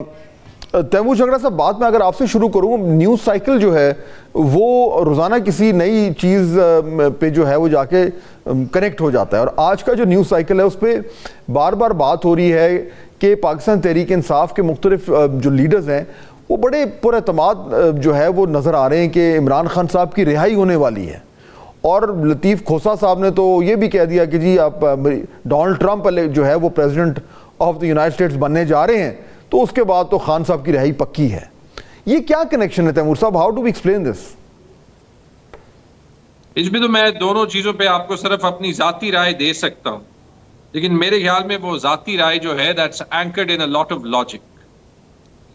तैमूर झगड़ा साहब, बात मैं अगर आपसे शुरू करूं, न्यूज़ साइकिल जो है वो रोज़ाना किसी नई चीज़ पे जो है वो जाके कनेक्ट हो जाता है। और आज का जो न्यूज़ साइकिल है उस पर बार बार बात हो रही है कि पाकिस्तान तहरीक इंसाफ के मुख्तलिफ जो लीडर्स हैं वो बड़े पुरएतमाद जो है वो नज़र आ रहे हैं कि इमरान खान साहब की रिहाई होने वाली है। और लतीफ़ खोसा साहब ने तो ये भी कह दिया कि जी आप डोनाल्ड ट्रंप जो है वो president of the United states बनने जा रहे हैं, तो उसके बाद तो खान साहब की रिहाई पक्की है। ये क्या कनेक्शन है तैमूर साहब? How do we explain this? इसमें तो मैं दोनों चीजों पे आपको सिर्फ अपनी जाती राय दे सकता हूं, लेकिन मेरे ख्याल में वो जाती राय जो है that's anchored in a lot of logic.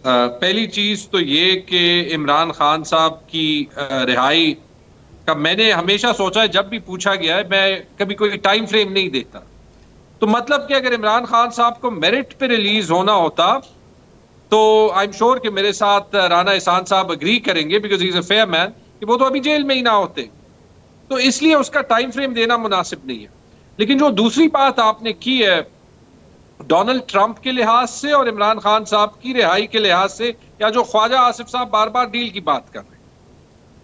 पहली चीज तो ये कि इमरान खान साहब की रिहाई का मैंने हमेशा सोचा है, जब भी पूछा गया है मैं कभी कोई टाइम फ्रेम नहीं देता। तो मतलब कि अगर इमरान खान साहब को मेरिट पे रिलीज होना होता तो आई एम श्योर कि मेरे साथ राना एहसान साहब अग्री करेंगे, because he is a fair man, कि वो तो अभी जेल में ही ना होते। तो इसलिए उसका टाइम फ्रेम देना मुनासिब नहीं है। लेकिन जो दूसरी बात आपने की है डोनाल्ड ट्रंप के लिहाज से और इमरान खान साहब की रिहाई के लिहाज से, या जो ख्वाजा आसिफ साहब बार बार डील की बात कर रहे हैं,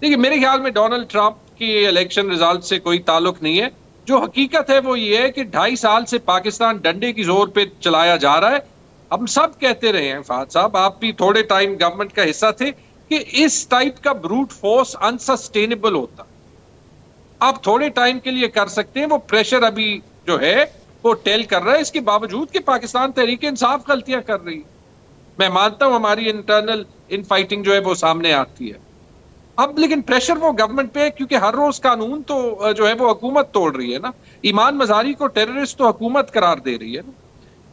देखिए मेरे ख्याल में डोनाल्ड ट्रंप की इलेक्शन रिजल्ट से कोई ताल्लुक नहीं है। जो हकीकत है वो ये है कि 2.5 साल से पाकिस्तान डंडे की जोर पे चलाया जा रहा है। हम सब कहते रहे हैं, फाद साहब आप भी थोड़े टाइम गवर्नमेंट का हिस्सा थे, कि इस टाइप का ब्रूट फोर्स अनसस्टेनेबल होता। आप थोड़े टाइम के लिए कर सकते हैं, वो प्रेशर अभी जो है वो टेल कर रहा है, इसके बावजूद कि पाकिस्तान तहरीक इंसाफ गलतियां कर रही। मैं मानता हूं हमारी इंटरनल इन फाइटिंग जो है वो सामने आती है अब, लेकिन प्रेशर वो गवर्नमेंट पे है, क्योंकि हर रोज कानून तो जो है वो हुकूमत तोड़ रही है ना। ईमान मजारी को टेररिस्ट तो हुकूमत करार दे रही है ना।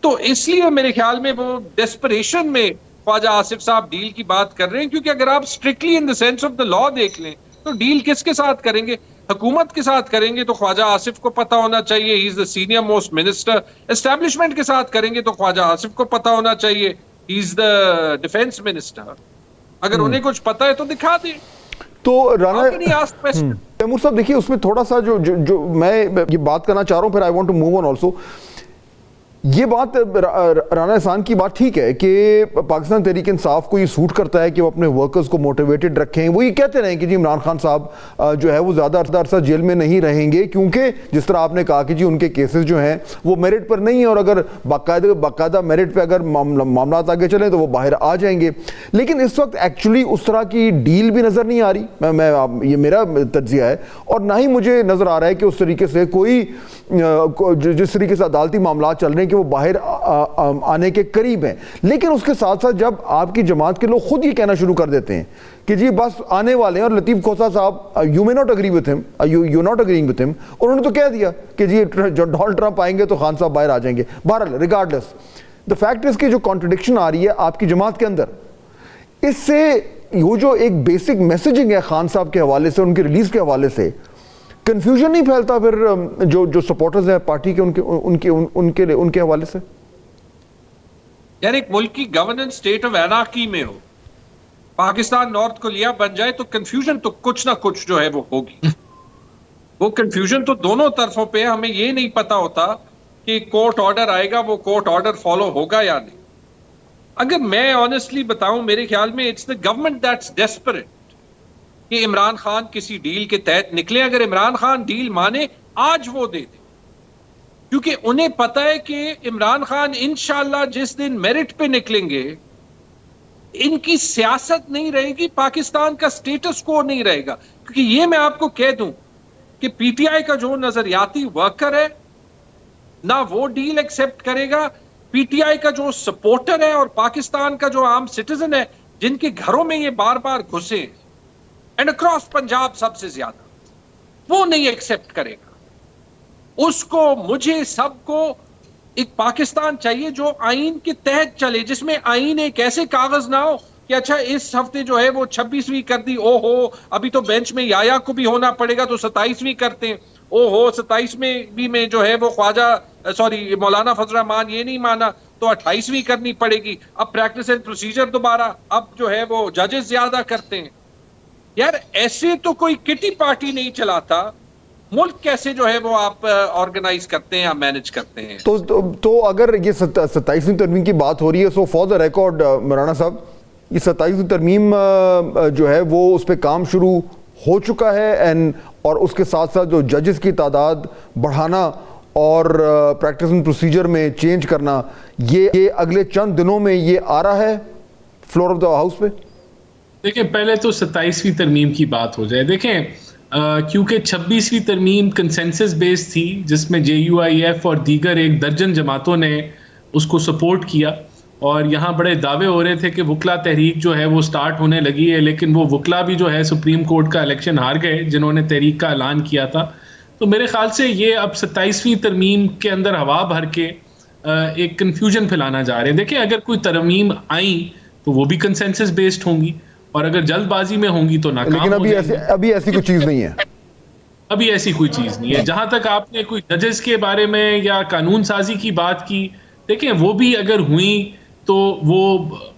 तो इसलिए मेरे ख्याल में वो डेस्परेशन में ख्वाजा आसिफ साहब डील की बात कर रहे हैं, क्योंकि अगर आप strictly in the sense of the law देख लें तो डील किसके साथ करेंगे? हुकूमत के साथ करेंगे तो ख्वाजा आसिफ को पता होना चाहिए, he is the senior most minister. Establishment के साथ करेंगे तो ख्वाजा आसिफ को पता होना चाहिए, he is the defence minister. अगर उन्हें कुछ पता है तो दिखा दें। तो राना तैमूर साहब, देखिए उसमें थोड़ा सा जो मैं ये बात करना चाह रहा हूं, फिर I want to move on also. ये बात राना एहसान की बात ठीक है कि पाकिस्तान तहरीक इंसाफ को ये सूट करता है कि वो अपने वर्कर्स को मोटिवेटेड रखें। वो ये कहते रहे कि जी इमरान खान साहब जो है वो ज़्यादा अरसा जेल में नहीं रहेंगे, क्योंकि जिस तरह आपने कहा कि जी उनके केसेस जो हैं वो मेरिट पर नहीं है, और अगर बाकायदा मेरिट पर अगर मामला आगे चलें तो वो बाहर आ जाएंगे। लेकिन इस वक्त एक्चुअली उस तरह की डील भी नज़र नहीं आ रही, ये मेरा तज्जिया है, और ना ही मुझे नज़र आ रहा है कि उस तरीके से कोई जिस तरीके से अदालती मामला चल रहे हैं कि वो बाहर आने के करीब हैं। लेकिन उसके साथ साथ जब आपकी जमात के लोग खुद ये कहना शुरू कर देते हैं कि जी बस आने वाले हैं, और लतीफ़ खोसा साहब you may not agree with him, you not agreeing with him, उन्होंने तो कह दिया कि जी जब डोनाल्ड ट्रंप आएंगे तो खान साहब बाहर आ जाएंगे। बहरहाल रिगार्डलेस द फैक्ट इज कि जो कॉन्ट्रडिक्शन आ रही है आपकी जमात के अंदर, इससे वो जो एक बेसिक मैसेजिंग है खान साहब के हवाले से, उनकी रिलीज के हवाले से, कंफ्यूजन नहीं फैलता फिर जो सपोर्टर्स हैं पार्टी के उनके हवाले से? यार एक मुल्क की गवर्नेंस स्टेट ऑफ एनार्की में हो, पाकिस्तान नॉर्थ कोरिया बन जाए तो कंफ्यूजन तो कुछ ना कुछ जो है वो होगी। वो कंफ्यूजन तो दोनों तरफों पे है। हमें ये नहीं पता होता कि कोर्ट ऑर्डर आएगा, वो कोर्ट ऑर्डर फॉलो होगा या नहीं। अगर मैं ऑनेस्टली बताऊं, मेरे ख्याल में it's the government that's desperate कि इमरान खान किसी डील के तहत निकले। अगर इमरान खान डील माने आज वो दे दे, क्योंकि उन्हें पता है कि इमरान खान इंशाल्लाह जिस दिन मेरिट पे निकलेंगे, इनकी सियासत नहीं रहेगी, पाकिस्तान का स्टेटस को नहीं रहेगा। क्योंकि ये मैं आपको कह दूं कि पीटीआई का जो नजरियाती वर्कर है ना वो डील एक्सेप्ट करेगा, पीटीआई का जो सपोर्टर है और पाकिस्तान का जो आम सिटीजन है जिनके घरों में ये बार बार घुसे एंड अक्रॉस पंजाब सबसे ज्यादा, वो नहीं एक्सेप्ट करेगा। उसको, मुझे, सबको एक पाकिस्तान चाहिए जो आईन के तहत चले, जिसमें आईन एक ऐसे कागज ना हो कि अच्छा इस हफ्ते जो है वो 26वीं कर दी, ओहो अभी तो बेंच में याया को भी होना पड़ेगा तो 27वीं करते हैं, ओहो 27 में जो है वो मौलाना फजल रहमान ये नहीं माना तो 28वीं करनी पड़ेगी। अब प्रैक्टिस एंड प्रोसीजर दोबारा, अब जो है वो जजेस ज्यादा करते हैं। यार ऐसे तो कोई किटी पार्टी नहीं चलाता मुल्क कैसे जो है वो आप ऑर्गेनाइज करते हैं या मैनेज करते हैं। तो अगर ये 27वीं तरमीम की बात हो रही है, so for the record Rana साहब, ये 27वीं तरमीम जो है वो उस पर काम शुरू हो चुका है, एंड और उसके साथ साथ जो जजेस की तादाद बढ़ाना और प्रैक्टिस एंड प्रोसीजर में चेंज करना, ये अगले चंद दिनों में ये आ रहा है फ्लोर ऑफ द हाउस पे। देखिए, पहले तो 27वीं तरमीम की बात हो जाए। देखें, क्योंकि 26वीं तरमीम कंसेंसस बेस्ड थी, जिसमें JUIF और दीगर एक दर्जन जमातों ने उसको सपोर्ट किया, और यहाँ बड़े दावे हो रहे थे कि वकला तहरीक जो है वो स्टार्ट होने लगी है, लेकिन वो वकला भी जो है सुप्रीम कोर्ट का इलेक्शन हार गए जिन्होंने तहरीक का ऐलान किया था। तो मेरे ख्याल से ये अब 27वीं तरमीम के अंदर हवा भर के एक कन्फ्यूजन फैलाना जा रहे हैं। देखिए, अगर कोई तरमीम आई तो वो भी कंसेंसस बेस्ड होंगी, और अगर जल्दबाजी में होंगी तो नाकाम हो जाएंगी। लेकिन अभी ऐसी कोई चीज नहीं है। अभी ऐसी कोई चीज नहीं है। जहां तक आपने कोई जजेस के बारे में या कानून साजी की बात की, देखें वो भी अगर हुई तो वो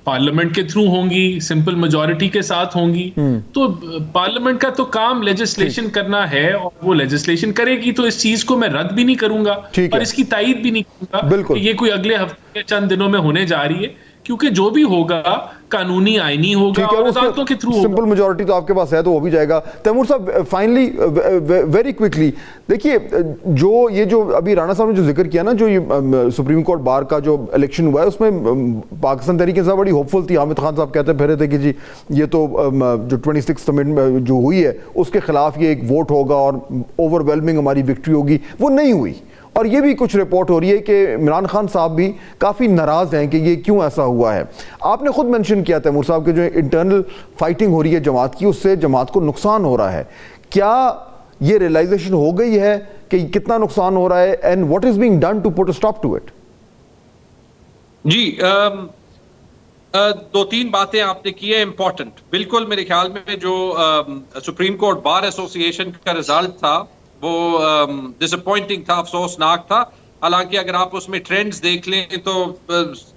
पार्लियामेंट के थ्रू होंगी, सिंपल मेजॉरिटी के साथ होंगी। तो पार्लियामेंट का तो काम लेजिस्लेशन करना है, और वो लेजिस्लेशन करेगी, तो इस चीज को मैं रद्द भी नहीं करूंगा और इसकी तायीद भी नहीं करूंगा कि ये कोई अगले हफ्ते चंद दिनों में होने जा रही है, क्योंकि जो भी होगा कानूनी आईनी होगा और अदालतों के थ्रू होगा। सिंपल मेजॉरिटी तो आपके पास है, तो वो भी जाएगा। तैमूर साहब, फाइनली वेरी क्विकली, देखिए ये जो अभी राणा साहब ने जो जिक्र किया ना, जो ये सुप्रीम कोर्ट बार का जो इलेक्शन हुआ है, उसमें पाकिस्तान तहरीक इंसाफ बड़ी होपफुल थी। हामिद खान साहब कहते फिर रहे थे कि जी ये तो जो 26 अमेंडमेंट जो हुई है उसके खिलाफ ये एक वोट होगा और ओवरवेलमिंग हमारी विक्ट्री होगी, वो नहीं हुई। और ये भी कुछ रिपोर्ट हो रही है कि इमरान खान साहब भी काफ़ी नाराज़ हैं कि ये क्यों ऐसा हुआ है। आपने खुद मेंशन किया तैमूर साहब कि जो इंटरनल फाइटिंग हो रही है जमात की, उससे जमात को नुकसान हो रहा है। क्या ये रियलाइजेशन हो गई है कि कितना नुकसान हो रहा है, and what is being done to put a stop to it? जी, दो तीन बातें आपने की है इंपॉर्टेंट। बिल्कुल, मेरे ख्याल में जो सुप्रीम कोर्ट बार एसोसिएशन का रिजल्ट था वो डिसअपॉइंटिंग था, अफसोसनाक था। हालांकि अगर आप उसमें ट्रेंड्स देख लें तो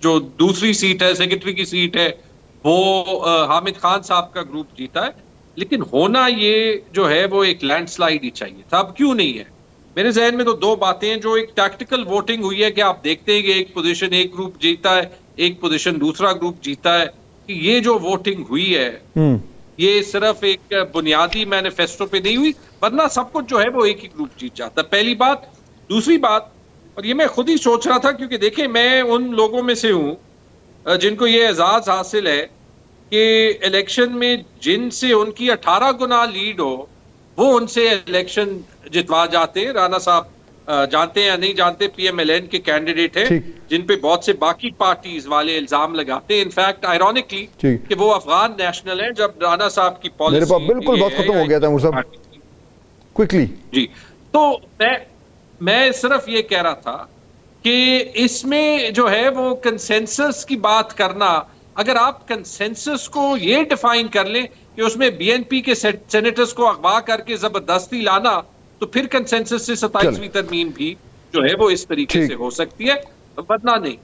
जो दूसरी सीट है, सेक्रेटरी की सीट है, वो हामिद खान साहब का ग्रुप जीता है। लेकिन होना ये जो है वो एक लैंडस्लाइड ही चाहिए था। अब क्यों नहीं है? मेरे जहन में तो दो बातें हैं। जो एक टैक्टिकल वोटिंग हुई है कि आप देखते हैं कि एक पोजीशन एक ग्रुप जीता है, एक पोजीशन दूसरा ग्रुप जीता है, कि ये जो वोटिंग हुई है ये सिर्फ एक बुनियादी मैनिफेस्टो पे नहीं हुई, वरना सब कुछ जो है वो एक ही ग्रुप जीत जाता। पहली बात। दूसरी बात, और ये मैं खुद ही सोच रहा था, क्योंकि देखिए मैं उन लोगों में से हूं जिनको ये एजाज हासिल है कि इलेक्शन में जिनसे उनकी 18 गुना लीड हो वो उनसे इलेक्शन जितवा जाते हैं। राणा साहब जानते हैं या नहीं जानते, PMLN के कैंडिडेट हैं जिन पे बहुत से बाकी पार्टीज वाले इल्जाम लगाते हैं। इनफैक्ट आयरॉनिकली कि वो अफगान नेशनल हैं, जब राणा साहब की पॉलिसी मेरे पास बिल्कुल बहुत खत्म हो गया था मुझे क्विकली जी। तो मैं सिर्फ ये कह रहा था कि इसमें जो है वो कंसेंसस की बात करना, अगर आप कंसेंसस को ये डिफाइन कर लें कि उसमें BNP के सेनेटर्स को अगवा करके जबरदस्ती लाना, तो फिर कंसेंसस से 27वीं तरमीम भी जो है वो इस तरीके से हो सकती है, वरना नहीं।